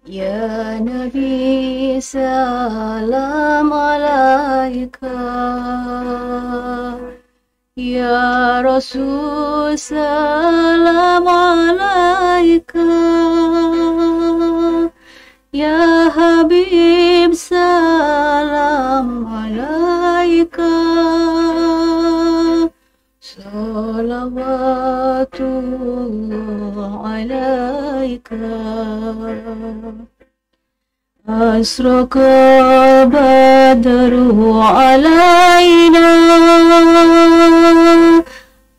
Ya Nabi salam alaika, Ya Rasul salam alaika, Ya Habib salam alaika, salawatullah alaika. أشرق البدر علينا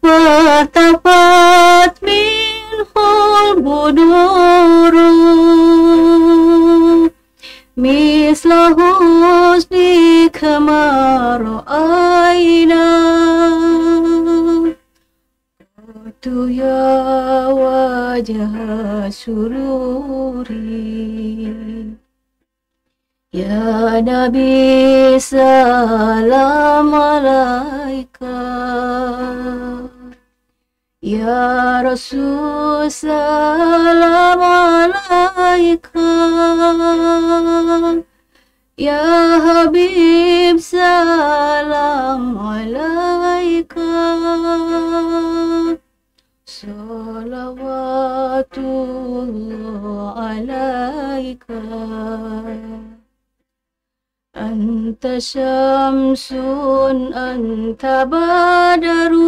وارتفعت منه البدور مثل حسنك ما رأينا قلت يا وجه سروري Ya Nabi salam alaika, Ya Rasul salam alaika, Ya Habib salam alaika, salawatullah alaika. Anta syamsun, anta badarun,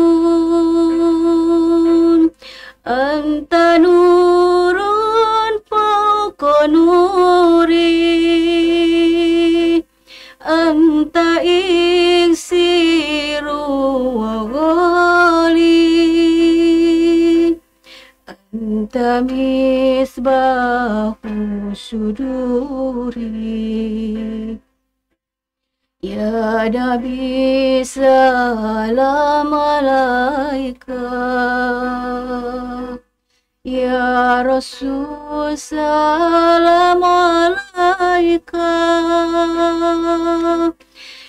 anta nurun fawqa nuri, anta iksiru wa ghali, anta misbahu suduri. Ya Nabi salam alaika, Ya Rasul salam alaika,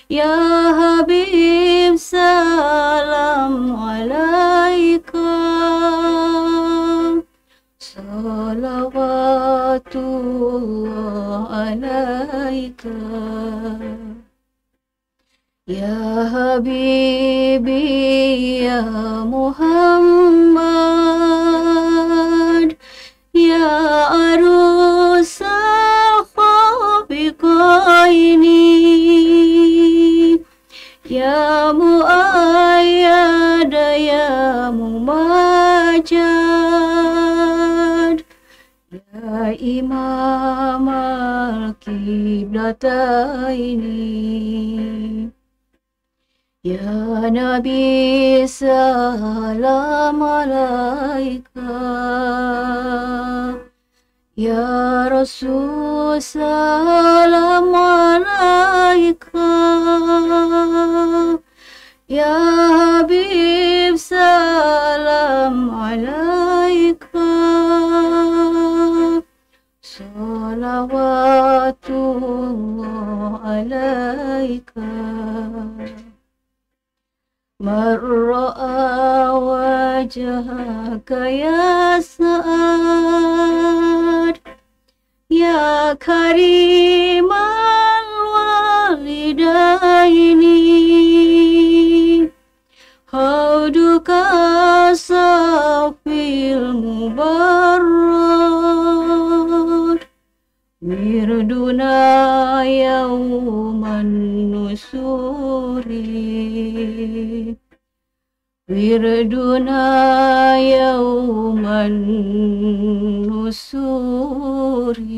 Ya Habib salam alaika, salawatullah alaika. Ya Habibi ya Muhammad, ya arusal khabiqaini, ya muayyad ya mumajad, ya imam al-qiblataini. Ya Nabi salam alaika, Ya Rasul salam alaika, Ya Habib salam alaika, salawatullah alaika. Man ra'a wajhaka ya Sa'ad, ya karimal walidaini, hauduka safil mubarrad, wirduna yawman nusuri, wirduna yawman nusuri.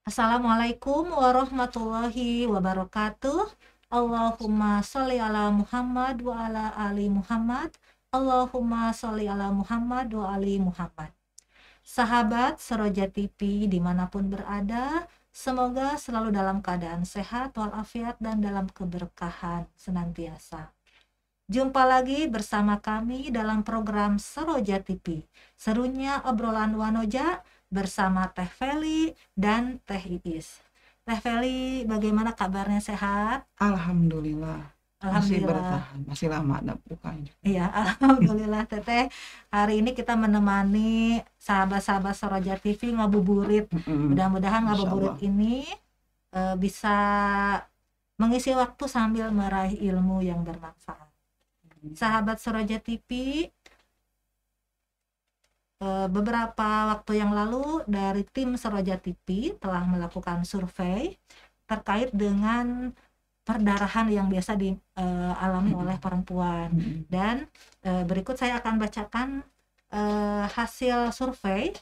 Assalamualaikum warahmatullahi wabarakatuh. Allahumma sholli ala Muhammad wa ala ali Muhammad. Allahumma sholli ala Muhammad wa ali Muhammad. Sahabat Seroja TV dimanapun berada, semoga selalu dalam keadaan sehat walafiat dan dalam keberkahan senantiasa. Jumpa lagi bersama kami dalam program Seroja TV. Serunya obrolan Wanoja bersama Teh Feli dan Teh Iis. Teh Feli, bagaimana kabarnya, sehat? Alhamdulillah. Masih Alhamdulillah. bertahan, masih lama ada bukanya. Iya, alhamdulillah Teteh. Hari ini kita menemani sahabat-sahabat Soroja TV ngabuburit. Mudah-mudahan Insya ngabuburit Allah. ini bisa mengisi waktu sambil meraih ilmu yang bermanfaat. Sahabat Soroja TV, beberapa waktu yang lalu dari tim Soroja TV telah melakukan survei terkait dengan perdarahan yang biasa dialami oleh perempuan. Dan berikut saya akan bacakan hasil survei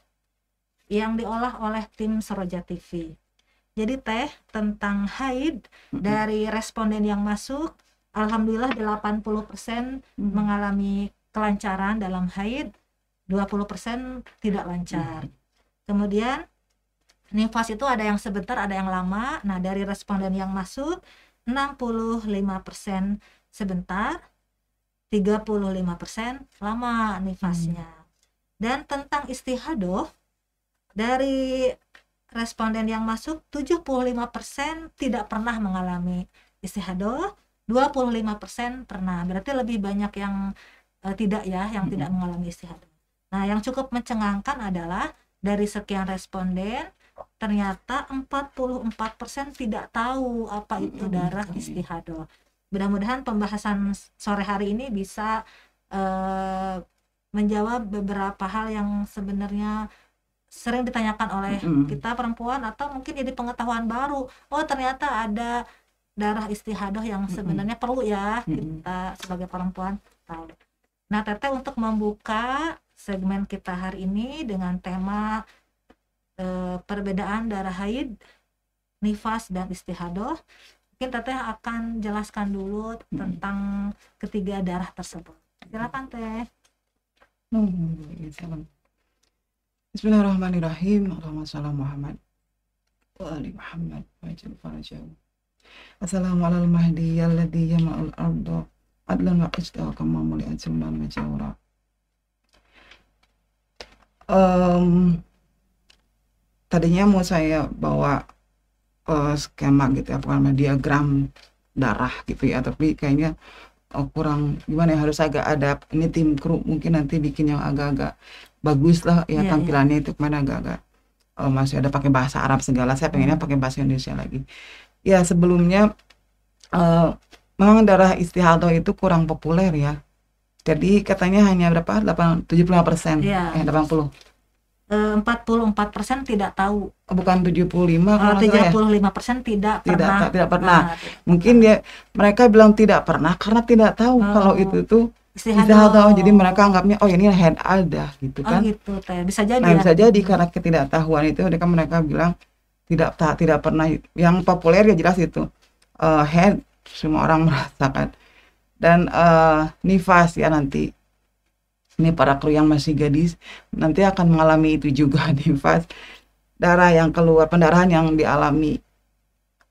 yang diolah oleh tim Soroja TV. Jadi Teh, tentang haid dari responden yang masuk, alhamdulillah 80% mengalami kelancaran dalam haid, 20% tidak lancar. Kemudian nifas itu ada yang sebentar, ada yang lama. Nah, dari responden yang masuk 65% sebentar, 35% lama nifasnya. Dan tentang istihadoh, dari responden yang masuk 75% tidak pernah mengalami istihadoh, 25% pernah. Berarti lebih banyak yang tidak ya, yang tidak mengalami istihadoh. Nah, yang cukup mencengangkan adalah dari sekian responden ternyata 44% tidak tahu apa itu darah istihadoh. Mudah-mudahan pembahasan sore hari ini bisa menjawab beberapa hal yang sebenarnya sering ditanyakan oleh kita perempuan, atau mungkin jadi pengetahuan baru. Oh, ternyata ada darah istihadoh yang sebenarnya perlu ya kita sebagai perempuan tahu. Nah, Teteh, untuk membuka segmen kita hari ini dengan tema perbedaan darah haid, nifas, dan istihadoh, mungkin Teteh akan jelaskan dulu tentang ketiga darah tersebut. Silakan Teh. Bismillahirrahmanirrahim. Allahumma shalli Muhammad wa ali Muhammad wa ajil farajahu. Assalamu alal mahdi alladhi yama'ul arda adlan wa qista kama muli'at sulman wa jawra. Tadinya mau saya bawa skema gitu ya, bukan diagram darah gitu ya, tapi kayaknya kurang gimana ya, harus agak ada ini tim kru mungkin nanti bikin yang agak-agak bagus lah ya, tampilannya itu kemana agak-agak masih ada pakai bahasa Arab segala, saya pengennya pakai bahasa Indonesia lagi. Ya, sebelumnya memang darah istihadoh itu kurang populer ya, jadi katanya hanya berapa, 75%, 80. 44% tidak tahu. Bukan 75, kalau 35% tidak pernah. Mungkin mereka bilang tidak pernah karena tidak tahu kalau itu tuh istihadoh. Jadi mereka anggapnya oh ini head ada gitu kan. Oh gitu Teh. Bisa jadi. Nah, bisa jadi karena ketidaktahuan itu mereka bilang tidak pernah. Yang populer ya jelas itu head, semua orang merasakan. Dan nifas ya, nanti ini para kru yang masih gadis nanti akan mengalami itu juga, nifas, darah yang keluar, pendarahan yang dialami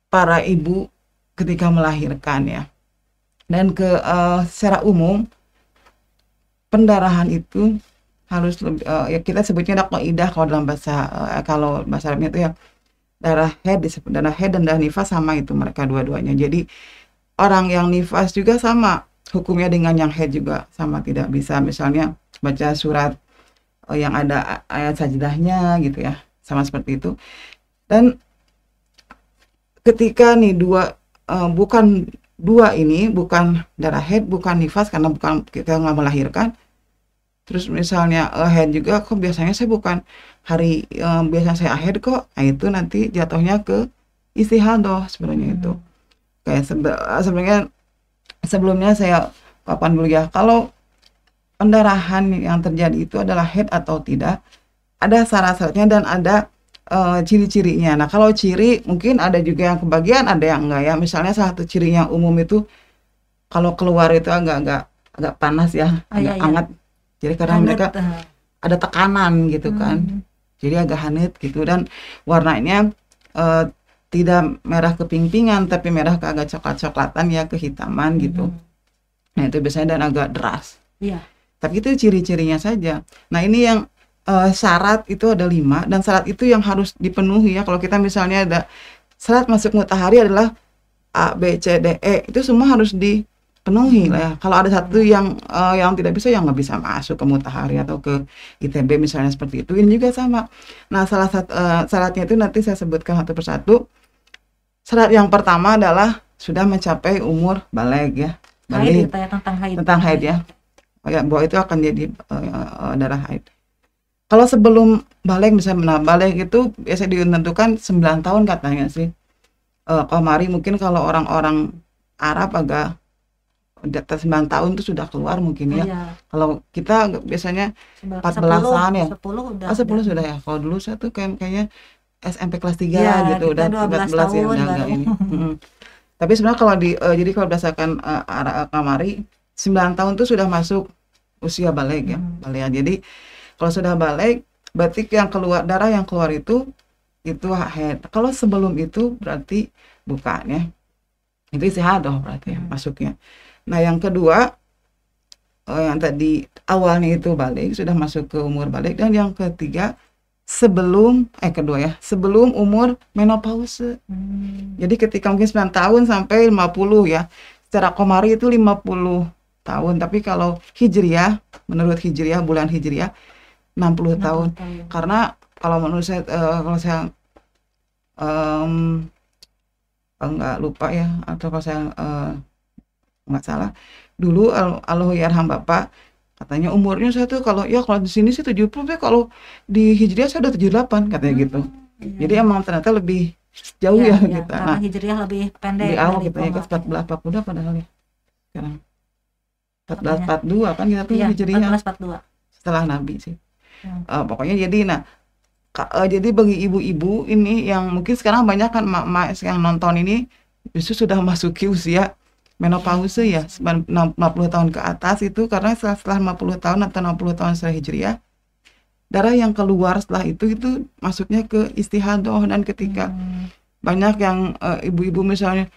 para ibu ketika melahirkan ya. Dan secara umum pendarahan itu harus ya kita sebutnya ada kaidah kalau dalam bahasa Arabnya itu ya, darah head dan darah nifas sama itu, mereka dua-duanya. Jadi orang yang nifas juga sama hukumnya dengan yang head juga sama, tidak bisa misalnya baca surat yang ada ayat sajdahnya gitu ya, sama seperti itu. Dan ketika nih bukan darah head, bukan nifas karena bukan kita nggak melahirkan, terus misalnya head juga kok biasanya saya bukan hari biasanya saya head kok, nah itu nanti jatuhnya ke istihadoh sebenarnya itu. Kayak sebenarnya sebelumnya saya papan dulu ya, kalau pendarahan yang terjadi itu adalah head atau tidak, ada syarat-syaratnya dan ada ciri-cirinya. Nah, kalau ciri mungkin ada juga yang kebagian, ada yang enggak ya. Misalnya salah satu ciri yang umum itu kalau keluar itu agak panas ya, agak hangat. Jadi karena mereka ada tekanan gitu kan. Jadi agak hangat gitu, dan warnanya tidak merah keping-pingan tapi merah ke agak coklat-coklatan ya, kehitaman gitu. Nah, itu biasanya dan agak deras. Iya. Tapi itu ciri-cirinya saja. Nah, ini yang syarat itu ada 5, dan syarat itu yang harus dipenuhi ya. Kalau kita misalnya ada syarat masuk matahari adalah A, B, C, D, E, itu semua harus penuhi lah ya. Kalau ada satu yang tidak bisa, yang nggak bisa masuk ke Mutahari atau ke ITB misalnya seperti itu, ini juga sama. Nah, salah satu syaratnya itu nanti saya sebutkan satu persatu. Syarat yang pertama adalah sudah mencapai umur baligh ya. Haid Baligh ya, tentang haid ya. Ya, bahwa itu akan jadi darah haid. Kalau sebelum baligh misalnya, baligh itu biasanya ditentukan 9 tahun katanya sih. Qamari mungkin kalau orang-orang Arab agak di atas 9 tahun itu sudah keluar mungkin ya. Iya. Kalau kita biasanya 14-an ya. 10 udah. 10 sudah ya. Kalau dulu saya tuh kayaknya SMP kelas 3 Iya, gitu, kita udah 12 14 ya, tahun udah enggak ini. Tapi sebenarnya kalau jadi kalau berdasarkan Qamari 9 tahun tuh sudah masuk usia baligh ya. Baligh. Jadi kalau sudah baligh berarti darah yang keluar itu haid. Kalau sebelum itu berarti bukan ya. Itu istihadah berarti ya, masuknya. Nah, yang kedua yang tadi awalnya itu baligh, sudah masuk ke umur baligh, dan yang ketiga sebelum umur menopause. Jadi ketika mungkin 9 tahun sampai 50 ya. Secara Qamari itu 50 tahun, tapi kalau Hijriyah, menurut Hijriyah, bulan Hijriyah 60 tahun. Karena kalau menurut saya kalau saya nggak lupa ya, atau kalau saya nggak salah, dulu Allahyarham Bapak katanya umurnya saya tuh kalau di sini sih 70, tapi kalau di Hijriah saya udah 78 katanya gitu. Jadi emang ternyata lebih jauh ya kita. Karena Hijriah lebih pendek. Lebih awal gitu ya, kan 1442 padahal ya. Sekarang 1442 kan kita tuh Hijriah. 1442. Setelah Nabi sih. Pokoknya jadi jadi bagi ibu-ibu ini yang mungkin sekarang banyak kan emak-emak yang nonton ini justru sudah masuki usia menopause ya, 50 tahun ke atas itu, karena setelah 50 tahun atau 60 tahun setelah Hijriah, darah yang keluar setelah itu masuknya ke istihadah. Dan ketika banyak yang ibu-ibu misalnya,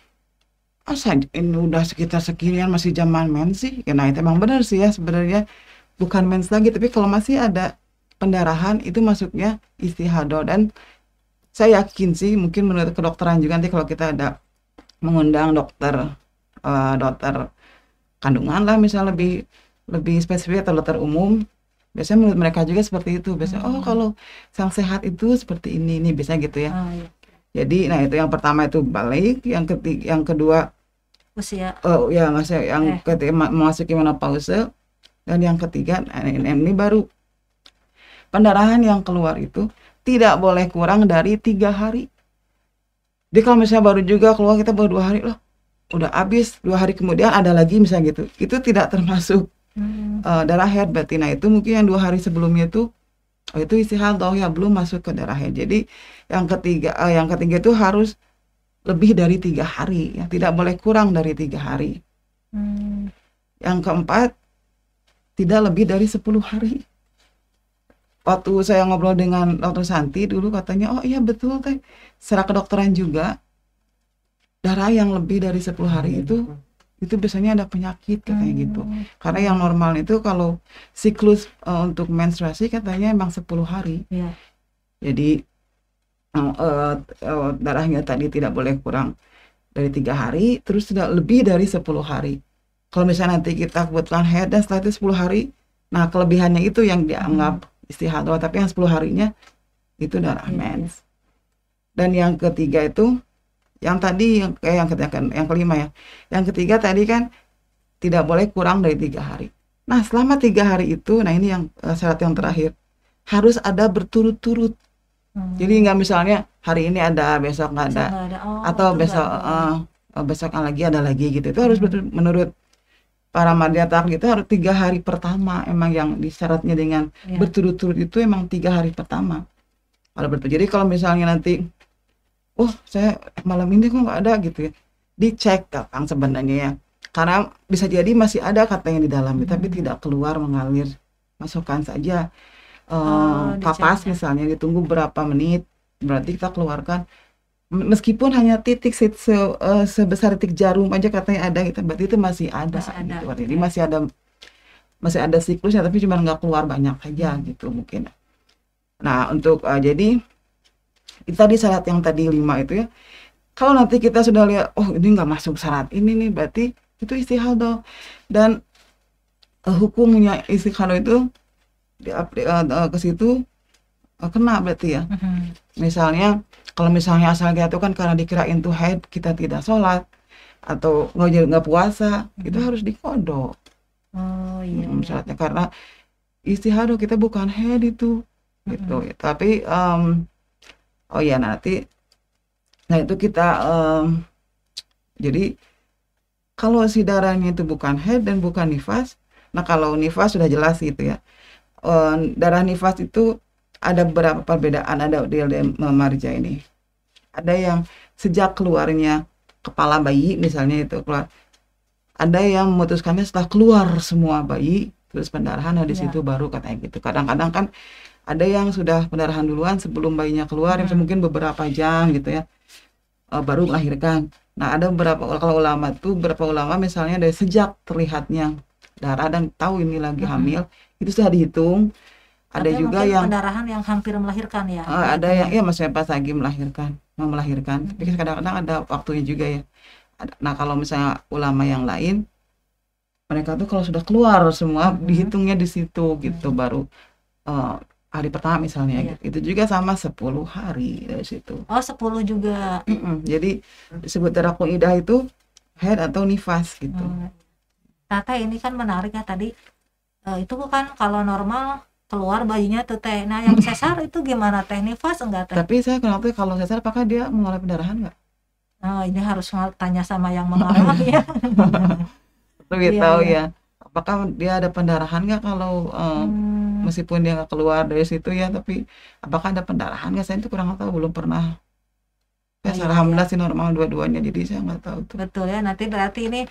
ini udah sekitar seginian masih zaman mens sih, nah itu emang benar sih ya, sebenarnya bukan mens lagi, tapi kalau masih ada pendarahan itu masuknya istihadah. Dan saya yakin sih, mungkin menurut kedokteran juga nanti kalau kita ada mengundang dokter kandungan lah misalnya, lebih spesifik, atau dokter umum, biasanya menurut mereka juga seperti itu. Biasanya kalau sang sehat itu seperti ini biasanya gitu ya. Jadi nah itu yang pertama itu baligh, yang kedua usia ketiga memasuki menopause, dan yang ketiga ini baru pendarahan yang keluar itu tidak boleh kurang dari 3 hari. Jadi kalau misalnya baru juga keluar, kita baru 2 hari loh, udah habis 2 hari kemudian ada lagi misalnya gitu, itu tidak termasuk darah haid berarti. Nah itu mungkin yang 2 hari sebelumnya itu istihadah ya, belum masuk ke darah haid. Jadi yang ketiga itu harus lebih dari 3 hari ya, tidak boleh kurang dari 3 hari. Yang keempat, tidak lebih dari 10 hari. Waktu saya ngobrol dengan Dr. Santi dulu, katanya oh iya betul teh, secara kedokteran juga darah yang lebih dari 10 hari itu biasanya ada penyakit katanya gitu. Karena yang normal itu kalau siklus untuk menstruasi katanya emang 10 hari. Jadi darahnya tadi tidak boleh kurang dari 3 hari, terus tidak lebih dari 10 hari. Kalau misalnya nanti kita kebetulan haid dan setelah itu 10 hari, nah kelebihannya itu yang dianggap istihadah, tapi yang 10 harinya itu darah mens. Dan yang ketiga itu, yang tadi yang kelima ya. Yang ketiga tadi kan tidak boleh kurang dari 3 hari. Nah, selama 3 hari itu, nah ini yang syarat yang terakhir, harus ada berturut-turut. Jadi nggak misalnya hari ini ada, besok nggak ada, atau besok lagi ada lagi gitu. Itu harus menurut para madyatak itu harus 3 hari pertama emang yang disyaratnya dengan berturut-turut itu emang 3 hari pertama. Jadi kalau misalnya nanti saya malam ini kok nggak ada gitu ya, dicek Kang sebenarnya ya, karena bisa jadi masih ada katanya di dalam, tapi tidak keluar mengalir, masukkan saja kapas misalnya, ditunggu berapa menit, berarti kita keluarkan meskipun hanya titik sebesar titik jarum aja katanya ada gitu, berarti itu masih ada gitu. Jadi masih ada siklusnya, tapi cuma nggak keluar banyak aja gitu mungkin. Nah untuk jadi itu tadi syarat yang tadi 5 itu ya, kalau nanti kita sudah lihat ini nggak masuk syarat ini nih, berarti itu istihadah. Dan hukumnya istihadah itu ke situ kena berarti ya. Misalnya kalau misalnya asal kita tuh kan karena dikirain tuh haid kita tidak sholat atau nggak puasa, itu harus dikodok. Oh iya. Syaratnya karena istihadah kita bukan haid itu gitu. Tapi oh ya nanti, nah itu kita jadi kalau si darahnya itu bukan haid dan bukan nifas, nah kalau nifas sudah jelas gitu ya. Darah nifas itu ada beberapa perbedaan, ada di marja ini. Ada yang sejak keluarnya kepala bayi misalnya itu keluar. Ada yang memutuskannya setelah keluar semua bayi, terus pendarahan di situ baru katanya gitu. Kadang-kadang kan ada yang sudah pendarahan duluan sebelum bayinya keluar, yang mungkin beberapa jam gitu ya, baru melahirkan. Nah ada beberapa kalau ulama tuh, beberapa ulama misalnya dari sejak terlihatnya darah dan tahu ini lagi hamil, itu sudah dihitung. Ada tapi juga mungkin yang pendarahan yang hampir melahirkan ya. ada yang ya maksudnya pas lagi mau melahirkan. Tapi kadang-kadang ada waktunya juga ya. Nah kalau misalnya ulama yang lain, mereka tuh kalau sudah keluar semua dihitungnya di situ gitu, baru hari pertama misalnya gitu. Itu juga sama 10 hari dari situ. Oh 10 juga. Jadi disebut darah qidah itu haid atau nifas gitu. Tata ini kan menarik ya tadi, itu kan kalau normal keluar bayinya tuh teh. Nah yang sesar itu gimana teh, nifas enggak teh? Tapi saya kenal tuh kalau sesar apakah dia mengalami pendarahan nggak? Oh ini harus tanya sama yang mengalami ya. Lebih tahu ya. Apakah dia ada pendarahan nggak kalau meskipun dia nggak keluar dari situ ya, tapi apakah ada pendarahan nggak? Saya itu kurang tahu, belum pernah. Alhamdulillah sih normal dua-duanya, jadi saya nggak tahu tuh. Betul ya, nanti berarti ini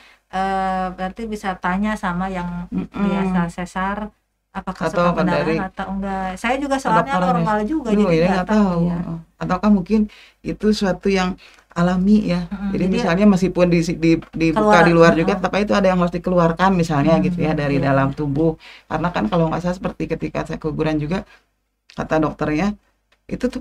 berarti bisa tanya sama yang biasa sesar apakah suka pendarahan atau enggak. Saya juga soalnya normal juga jadi nggak tahu ya. Ataukah mungkin itu suatu yang alami ya. Jadi misalnya meskipun dibuka di luar juga, tapi itu ada yang harus dikeluarkan misalnya gitu ya dari dalam tubuh. Karena kan kalau nggak salah seperti ketika saya keguguran juga, kata dokternya itu tuh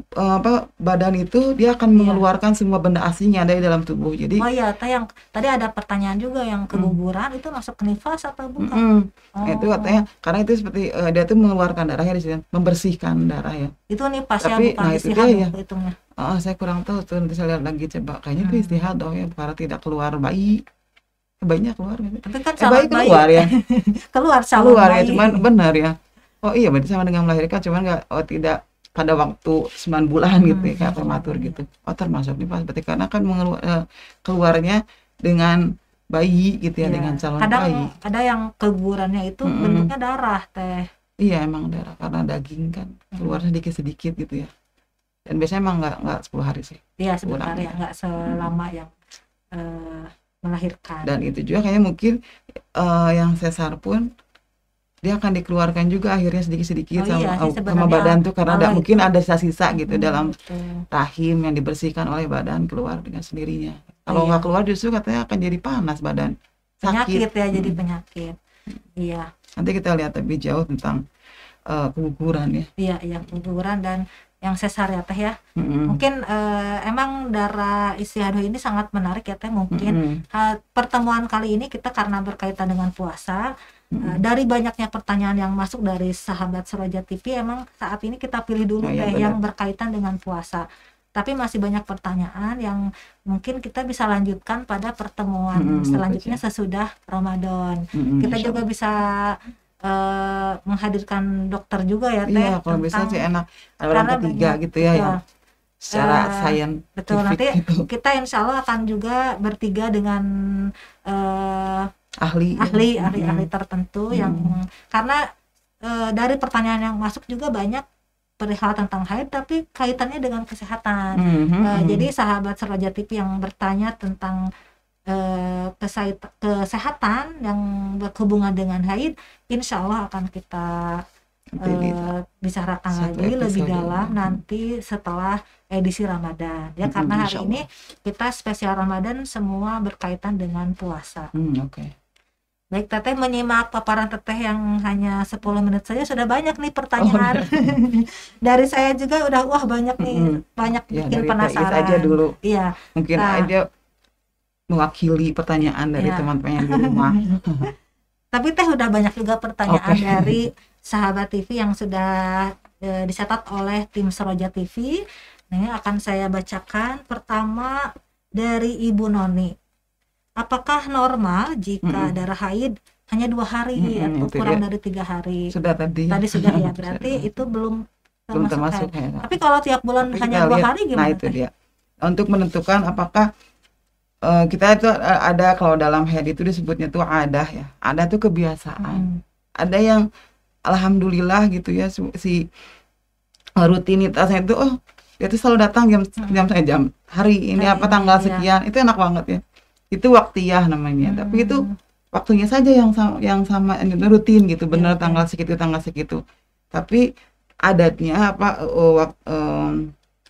badan itu dia akan mengeluarkan semua benda asing yang ada di dalam tubuh. Jadi yang tadi ada pertanyaan juga yang keguguran itu masuk ke nifas atau bukan? Itu katanya karena itu seperti dia tuh mengeluarkan darahnya di sini, membersihkan darah ya. Itu nifas tapi, ya, bukan istihadah ya. Hitungnya. Saya kurang tahu tuh, nanti saya lihat lagi coba. Kayaknya itu istihadah ya, karena tidak keluar bayi. Bayinya keluar gitu. Tapi kan bayi keluar ya. keluar ya, cuman benar ya. Oh iya, berarti sama dengan melahirkan, cuman tidak pada waktu 9 bulan gitu ya, kayak prematur gitu. Oh termasuk nih pas, berarti karena kan keluarnya dengan bayi gitu ya, dengan calon bayi. Ada yang kegugurannya itu bentuknya darah teh. Iya emang darah, karena daging kan keluar sedikit-sedikit gitu ya. Dan biasanya emang nggak 10 hari sih. Iya sebentar ya, nggak selama yang melahirkan. Dan itu juga kayaknya mungkin yang sesar pun dia akan dikeluarkan juga akhirnya sedikit-sedikit sama badan tuh, karena mungkin ada sisa-sisa gitu dalam rahim yang dibersihkan oleh badan, keluar dengan sendirinya. Kalau nggak keluar justru katanya akan jadi panas badan, sakit ya, jadi penyakit. Iya. Nanti kita lihat lebih jauh tentang keguguran ya. Iya keguguran dan yang sesar ya teh ya. Mungkin emang darah istihadah ini sangat menarik ya teh. Mungkin pertemuan kali ini kita karena berkaitan dengan puasa. Dari banyaknya pertanyaan yang masuk dari sahabat Suraja TV, emang saat ini kita pilih dulu yang berkaitan dengan puasa. Tapi masih banyak pertanyaan yang mungkin kita bisa lanjutkan pada pertemuan selanjutnya sesudah Ramadan. Kita juga bisa menghadirkan dokter juga ya teh. Iya, kalau bisa sih enak. Ada orang ketiga gitu ya, yang secara sains. Betul, nanti kita insya Allah akan juga bertiga dengan ahli tertentu yang karena dari pertanyaan yang masuk juga banyak perihal tentang haid tapi kaitannya dengan kesehatan. Jadi sahabat Suraja TV yang bertanya tentang kesehatan yang berhubungan dengan haid, insya Allah akan kita bicarakan lagi lebih dalam nanti setelah edisi Ramadan ya, karena hari ini kita spesial Ramadan semua berkaitan dengan puasa. Baik Teteh, menyimak paparan Teteh yang hanya 10 menit saja sudah banyak nih pertanyaan. Dari saya juga udah banyak nih, banyak bikin penasaran. Aja dulu. Iya. Mungkin aja mewakili pertanyaan dari Ya. teman-teman yang di rumah. Tapi Teh udah banyak juga pertanyaan Oke. dari sahabat TV yang sudah dicatat oleh tim Seroja TV. Nah, ini akan saya bacakan. Pertama dari Ibu Noni. Apakah normal jika darah haid hanya 2 hari atau Itu kurang dia. dari 3 hari? Sudah tadi. Tadi sudah ya, berarti itu belum termasuk haid. ya. Tapi kalau tiap bulan Tapi hanya kita 2 lihat, hari nah gimana itu Teh? dia. Untuk menentukan apakah kita itu ada, kalau dalam haid itu disebutnya tuh adah ya. Adah tuh kebiasaan. Ada yang alhamdulillah gitu ya, si rutinitasnya itu dia tuh selalu datang jam hari ini Hari apa ini, tanggal ya. sekian. Itu enak banget ya. Itu waktiyah namanya. Tapi itu waktunya saja yang sama rutin gitu, benar Iya, tanggal segitu. Tapi adatnya apa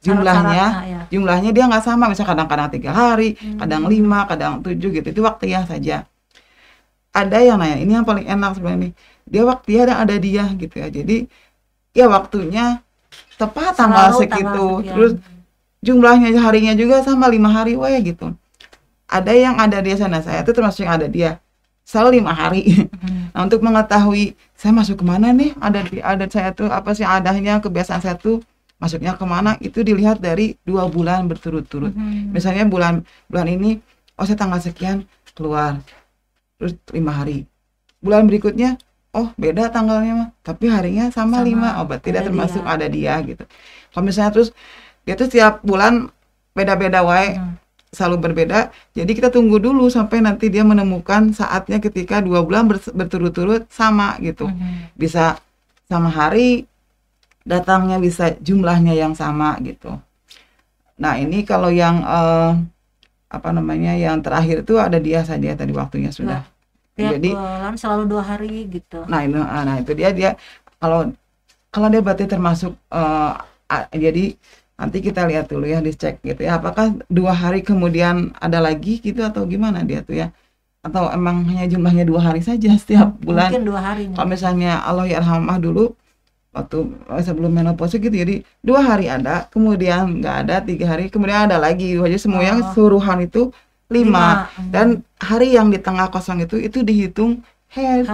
Syarat-syaratnya, ya. jumlahnya dia nggak sama, misalnya kadang-kadang 3 hari, kadang 5, kadang 7 gitu. Itu waktiyah saja. Ada yang nanya, ini yang paling enak sebenarnya nih. Dia waktiyah dan ada dia gitu ya. Jadi ya waktunya tepat tanggal Selalu segitu. tanggal sekian. Terus jumlahnya harinya juga sama 5 hari gitu. Ada yang ada dia sana, saya itu termasuk yang ada dia. Selalu 5 hari. Nah, untuk mengetahui saya masuk kemana nih, adat saya tuh apa sih adanya, kebiasaan saya tuh masuknya kemana, itu dilihat dari 2 bulan berturut-turut. Misalnya bulan ini, saya tanggal sekian keluar, terus 5 hari. Bulan berikutnya, beda tanggalnya mah, tapi harinya sama 5, berarti tidak termasuk ada dia gitu. Kalau misalnya terus dia tuh setiap bulan beda-beda wae, selalu berbeda. Jadi kita tunggu dulu sampai nanti dia menemukan saatnya ketika 2 bulan berturut-turut sama gitu. Bisa sama hari datangnya, bisa jumlahnya yang sama gitu. Nah, ini kalau yang yang terakhir itu ada dia saja tadi waktunya sudah. Tiap Jadi bulan selalu 2 hari gitu. nah itu dia kalau dia berarti termasuk jadi nanti kita lihat dulu ya, dicek gitu ya, apakah 2 hari kemudian ada lagi gitu atau gimana dia tuh ya, atau emang hanya jumlahnya 2 hari saja setiap bulan. Mungkin 2 hari. Kalau misalnya Allah yarhamah dulu waktu sebelum menopause gitu, jadi 2 hari ada, kemudian nggak ada 3 hari, kemudian ada lagi, jadi semuanya suruhan itu 5. Dan hari yang di tengah kosong itu dihitung haid.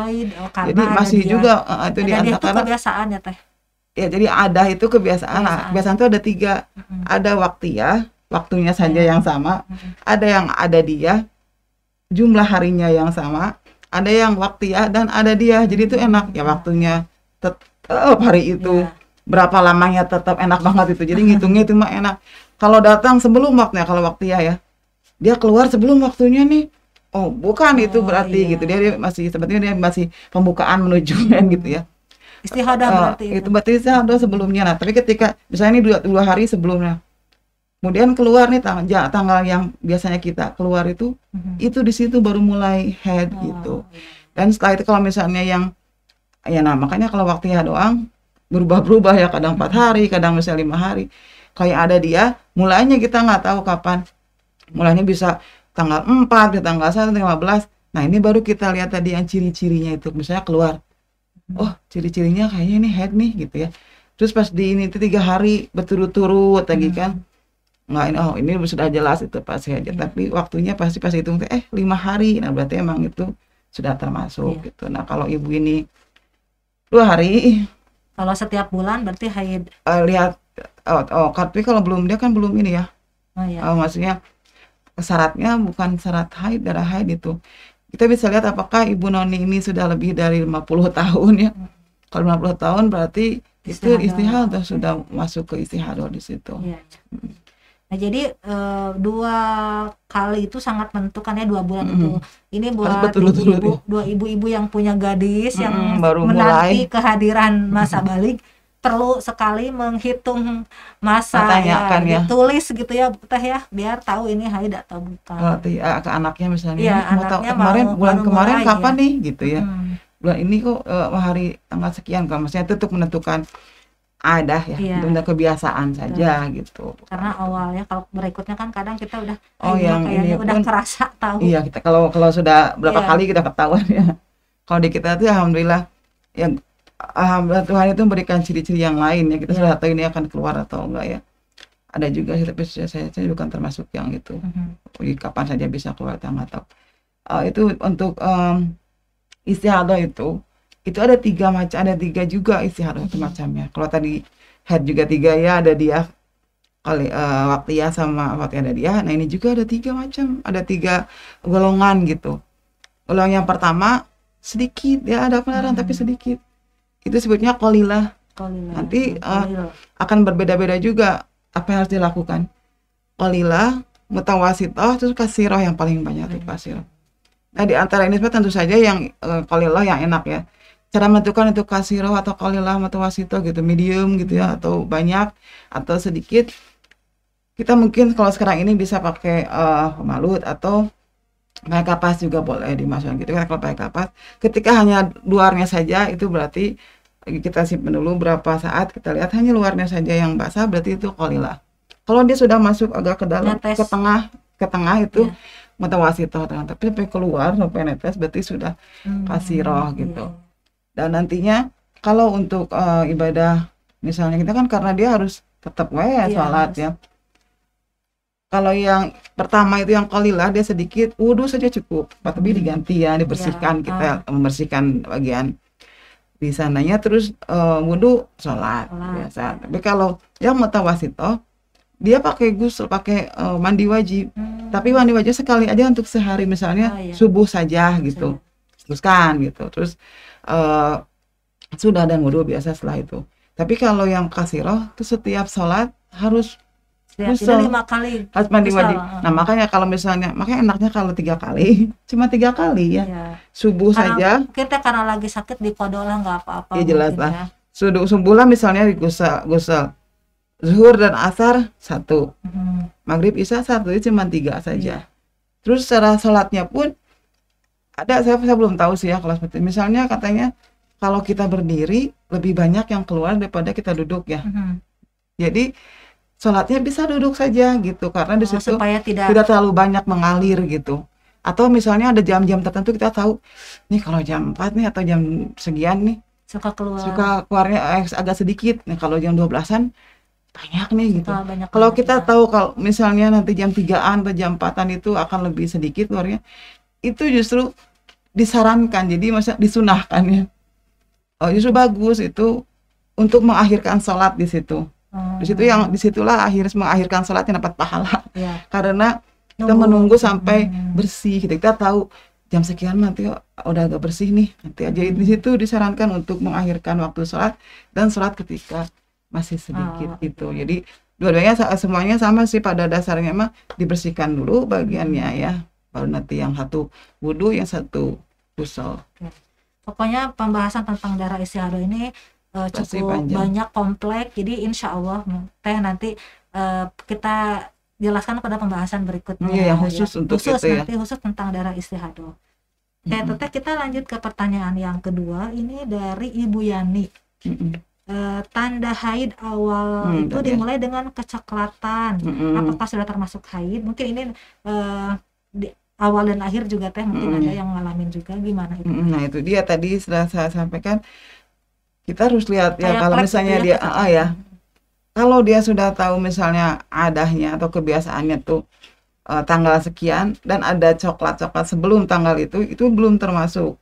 Jadi masih juga itu di antara, karena kebiasaan ya Teh. Ya, jadi ada itu kebiasaan. Kebiasaan itu ada 3. Ada waktiyah, waktunya saja yang sama. Ada yang ada dia, jumlah harinya yang sama. Ada yang waktiyah dan ada dia. Jadi itu enak ya, waktunya tetap hari itu. Berapa lamanya tetap enak banget itu. Jadi ngitungnya itu mah enak. Kalau datang sebelum waktunya, kalau waktiyah ya, dia keluar sebelum waktunya nih. Bukan itu berarti gitu. Dia masih sepertinya dia masih pembukaan menuju gitu ya. Istihadah berarti itu berarti istihadah sebelumnya. Nah, tapi ketika misalnya ini 2 hari sebelumnya, kemudian keluar nih tanggal yang biasanya kita keluar itu di situ baru mulai haid gitu. Dan setelah itu kalau misalnya yang makanya kalau waktunya doang berubah-berubah ya, kadang 4 hari, kadang misalnya 5 hari. Kalau yang ada dia, mulainya kita nggak tahu kapan. Mulainya bisa tanggal 4, tanggal 1, tanggal 15. Nah, ini baru kita lihat tadi yang ciri-cirinya itu, misalnya keluar. Ciri-cirinya kayaknya ini haid nih gitu ya. Terus pas di ini itu 3 hari berturut-turut lagi kan. Nggak ini sudah jelas itu pasti aja. Tapi waktunya pasti hitung 5 hari. Nah, berarti emang itu sudah termasuk gitu. Nah, kalau ibu ini 2 hari. Kalau setiap bulan berarti haid. Lihat tapi kalau belum, dia kan belum ini ya. Maksudnya syaratnya bukan syarat haid, darah haid itu. Kita bisa lihat apakah Ibu Noni ini sudah lebih dari 50 tahun ya. Kalau 50 tahun berarti itu istihadah, sudah masuk ke istihadah di situ. Nah, jadi 2 kali itu sangat menentukan ya, 2 bulan itu. Ini buat ibu-ibu yang punya gadis yang baru menanti kehadiran masa balik, perlu sekali menghitung masa ya, ditulis gitu ya Teh ya, biar tahu ini haid atau bukan. Ke anaknya misalnya, mau tahu bulan kemarin kapan nih gitu ya. Bulan ini kok hari tanggal sekian, kalau maksudnya itu untuk menentukan adah ya, untuk kebiasaan saja gitu. Karena awalnya kalau berikutnya kan kadang kita udah yang ini udah kerasa tahu. Iya, kita kalau sudah berapa kali kita ketahuan ya. Kalau di kita tuh alhamdulillah yang Tuhan itu memberikan ciri-ciri yang lain ya, kita sudah tahu ini akan keluar atau enggak ya. ada juga sih, tapi saya bukan termasuk yang itu. Jadi kapan saja bisa keluar, saya nggak tahu. Itu untuk istihadah itu ada 3 macam, ada 3 juga istihadah itu macamnya. Kalau tadi head juga 3 ya, ada dia kali waktiyah sama waktiyah ada dia. Nah ini juga ada 3 macam, ada 3 golongan gitu. Golongan yang pertama sedikit, ya ada penularan tapi sedikit. Itu sebutnya qalilah. Nanti akan berbeda-beda juga apa yang harus dilakukan. Qalilah, mutawasithah, terus kasirah yang paling banyak itu kasirah. Nah di antara ini tentu saja yang qalilah yang enak ya. Cara menentukan itu kasirah atau qalilah, mutawasithah gitu, medium gitu ya, atau banyak atau sedikit. Kita mungkin kalau sekarang ini bisa pakai malut atau pakai kapas juga boleh dimasukkan gitu kan. Kalau pakai kapas, ketika hanya luarnya saja itu berarti kita simpan dulu berapa saat, kita lihat hanya luarnya saja yang basah, berarti itu qalilah. Kalau dia sudah masuk agak ke dalam, ke tengah itu mutawasithah, tapi sampai keluar sampai netes berarti sudah kasirah gitu. Dan nantinya kalau untuk ibadah misalnya kita kan karena dia harus tetap sholat ya. Kalau yang pertama itu yang qalilah dia sedikit, wudu saja cukup, tapi diganti ya, dibersihkan, kita membersihkan bagian di sananya, terus wudu sholat biasa. Tapi kalau yang mutawasithah dia pakai ghusl, pakai mandi wajib, tapi mandi wajib sekali aja untuk sehari, misalnya subuh saja gitu, teruskan gitu, terus sudah dan wudu biasa setelah itu. Tapi kalau yang kasirah itu setiap sholat harus ghusl, 5 kali harus mandi wajib. Nah makanya kalau misalnya, makanya enaknya kalau 3 kali, cuma 3 kali ya. Subuh saja. Kita karena lagi sakit di kodolah nggak apa-apa. Ya jelas lah. Subuh lah misalnya di ghusl. Zuhur dan asar 1. Maghrib isya 1, itu cuma 3 saja. Terus secara sholatnya pun ada, saya belum tahu sih ya kalau seperti misalnya katanya kalau kita berdiri lebih banyak yang keluar daripada kita duduk ya. Jadi sholatnya bisa duduk saja gitu, karena di situ supaya tidak terlalu banyak mengalir gitu. Atau misalnya ada jam-jam tertentu kita tahu nih kalau jam 4 nih atau jam sekian nih suka keluarnya agak sedikit. Nih kalau jam 12-an banyak nih gitu. Kalau kita ya. tahu kalau misalnya nanti jam 3-an atau jam 4-an itu akan lebih sedikit keluarnya, itu justru disarankan, jadi masa disunahkan ya. Justru bagus itu untuk mengakhirkan sholat di situ. Disitulah mengakhirkan sholatnya dapat pahala. Karena kita menunggu sampai bersih. Kita tahu jam sekian nanti udah agak bersih nih. Nanti aja di situ disarankan untuk mengakhirkan waktu sholat dan sholat ketika masih sedikit gitu. Jadi dua-duanya semuanya sama sih pada dasarnya mah, dibersihkan dulu bagiannya ya. Baru nanti yang satu wudu, yang satu ghusl. Pokoknya pembahasan tentang darah istihadah ini cukup banyak, kompleks. Jadi insya Allah nanti kita jelaskan pada pembahasan berikutnya. Yang khusus untuk itu nanti khusus tentang darah istihadah. Teteh, kita lanjut ke pertanyaan yang kedua. Ini dari Ibu Yani. Tanda haid awal itu dimulai dengan kecoklatan. Apakah sudah termasuk haid? Mungkin ini di awal dan akhir juga teh mungkin ada yang ngalamin juga, gimana itu? Nah itu dia tadi sudah saya sampaikan, kita harus lihat ya kalau misalnya dia kalau dia sudah tahu misalnya adahnya atau kebiasaannya tuh tanggal sekian dan ada coklat sebelum tanggal itu belum termasuk.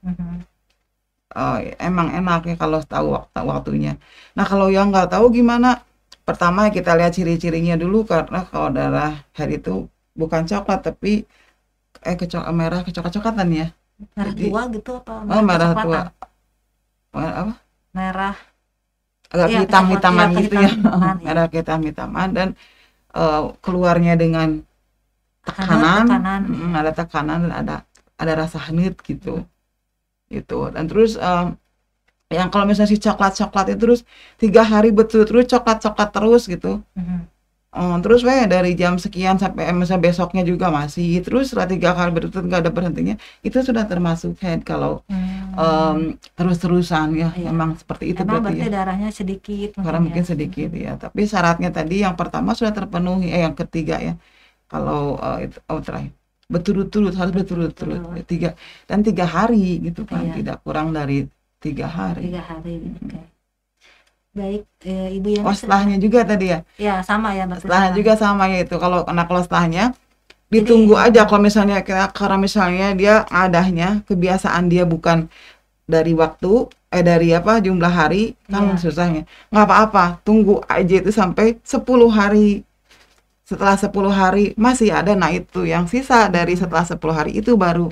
Emang enak ya kalau tahu waktunya. Nah kalau yang nggak tahu gimana? Pertama kita lihat ciri-cirinya dulu, karena kalau darah haid itu bukan coklat tapi merah kecoklat-coklatan ya. Merah tua gitu apa? Merah tua. Apa? Merah agak hitam-hitaman gitu ya. Merah hitam-hitaman dan keluarnya dengan tekanan. Ada tekanan dan ada rasa hangat gitu. Dan terus yang kalau misalnya si coklat itu terus 3 hari betul-betul coklat terus gitu. Terus dari jam sekian sampai misalnya besoknya juga masih, terus setelah 3 hari betul-betul nggak ada berhentinya, itu sudah termasuk haid kalau terus-terusan ya. Emang seperti itu berarti ya. Darahnya sedikit karena mungkin sedikit ya, tapi syaratnya tadi yang pertama sudah terpenuhi, yang ketiga ya kalau terakhir berturut-turut, harus berturut-turut 3 hari gitu kan, tidak kurang dari 3 hari. 3 hari. Okay. Baik, Ibu Yani Oh, setelahnya juga tadi ya. ya sama ya berarti Setelahnya setelah. juga sama ya itu. Kalau setelahnya ditunggu aja kalau misalnya karena misalnya dia adahnya kebiasaan dia bukan dari waktu dari jumlah hari kan Iya. susahnya. Nggak apa-apa, tunggu aja itu sampai 10 hari. Setelah 10 hari masih ada, nah itu yang sisa dari setelah 10 hari itu baru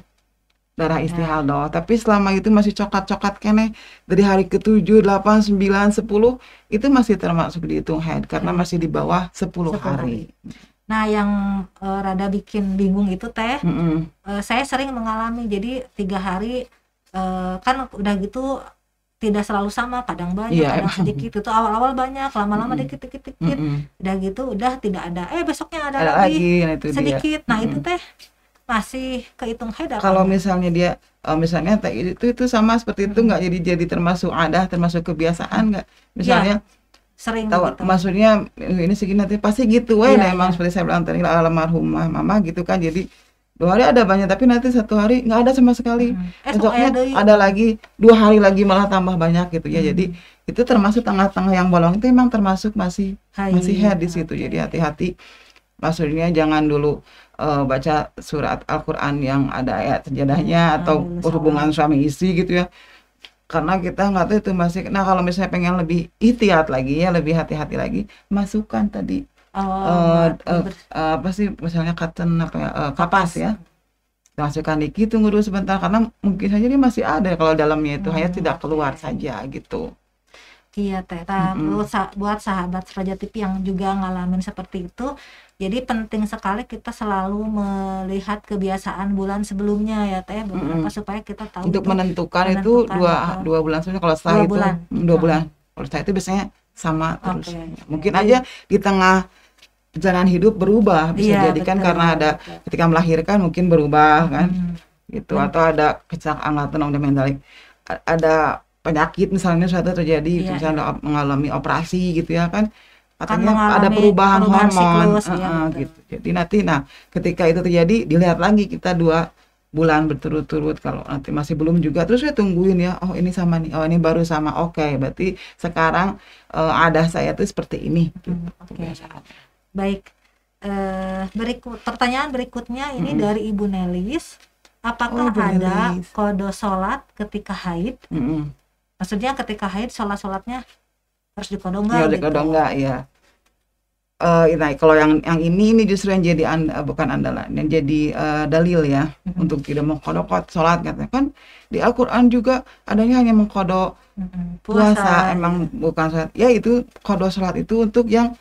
darah istihadah. Tapi selama itu masih coklat-coklat kene dari hari ke-7, 8, 9, 10 itu masih termasuk dihitung haid karena masih di bawah 10 hari. Nah, yang rada bikin bingung itu teh, Mm-mm. saya sering mengalami, jadi 3 hari kan udah gitu tidak selalu sama, kadang banyak, Iya, kadang emang. sedikit. Itu awal-awal banyak, lama-lama dikit-dikit. Mm-mm. Udah gitu udah tidak ada, besoknya ada Ada lagi lagi, nah itu dia. sedikit. Nah, itu Mm-mm. teh masih kehitung haid apa Kalau enggak? misalnya dia misalnya itu sama seperti itu nggak jadi termasuk adah, termasuk kebiasaan nggak? Misalnya Sering tahu gitu. maksudnya ini segini nanti pasti gitu Iya, nah, emang iya. seperti saya bilang tadi almarhumah mama gitu kan, jadi 2 hari ada banyak tapi nanti 1 hari nggak ada sama sekali. Sok aya Besoknya deui. ada lagi 2 hari lagi malah tambah banyak gitu ya. Jadi itu termasuk tengah-tengah yang bolong itu emang termasuk masih haid di situ. Oke. Jadi hati-hati. Maksudnya jangan dulu baca surat Al-Qur'an yang ada ayat sejadahnya atau dulu hubungan suami istri gitu ya. Karena kita nggak tahu itu masih. Nah, kalau misalnya pengen lebih ihtiyat lagi ya, lebih hati-hati lagi, masukkan tadi apa sih misalnya cotton kapas ya. Masukkan dikit, tunggu dulu sebentar karena mungkin saja dia masih ada kalau dalamnya itu hanya tidak keluar saja gitu. Iya teh. Buat sahabat Raja TV yang juga ngalamin seperti itu, jadi penting sekali kita selalu melihat kebiasaan bulan sebelumnya ya teh, beberapa supaya kita tahu Untuk itu menentukan itu dua bulan sebelumnya. Kalau setelah 2 itu bulan. 2 bulan. Kalau setelah itu biasanya sama terus. Oke. Mungkin aja di tengah perjalanan hidup berubah, bisa Iya, jadi kan betul, karena ada betul. ketika melahirkan mungkin berubah kan gitu, atau ada kecelakaan atau mendalik ada penyakit misalnya suatu terjadi, Iya, misalnya mengalami operasi gitu ya kan, katanya mengalami ada perubahan hormon siklus, iya, betul. gitu. Jadi nanti ketika itu terjadi dilihat lagi kita 2 bulan berturut-turut. Kalau nanti masih belum juga terus saya tungguin ya, oh ini sama nih, oh ini baru sama, oke, berarti sekarang ada saya tuh seperti ini gitu. Kebiasaan. Baik, pertanyaan berikutnya ini dari Ibu Nelis. Apakah Ibu ada Nelis. kode sholat ketika haid? Mm-mm. Maksudnya ketika haid sholatnya harus dikodo enggak Ya udah gitu? kalau enggak ya. Nah, kalau yang ini justru yang jadi bukan andalan, yang jadi dalil ya untuk tidak mengkodok sholat katanya kan di Al-Qur'an juga adanya hanya mengkodok puasa, emang bukan sholat. Ya itu kodok sholat itu untuk yang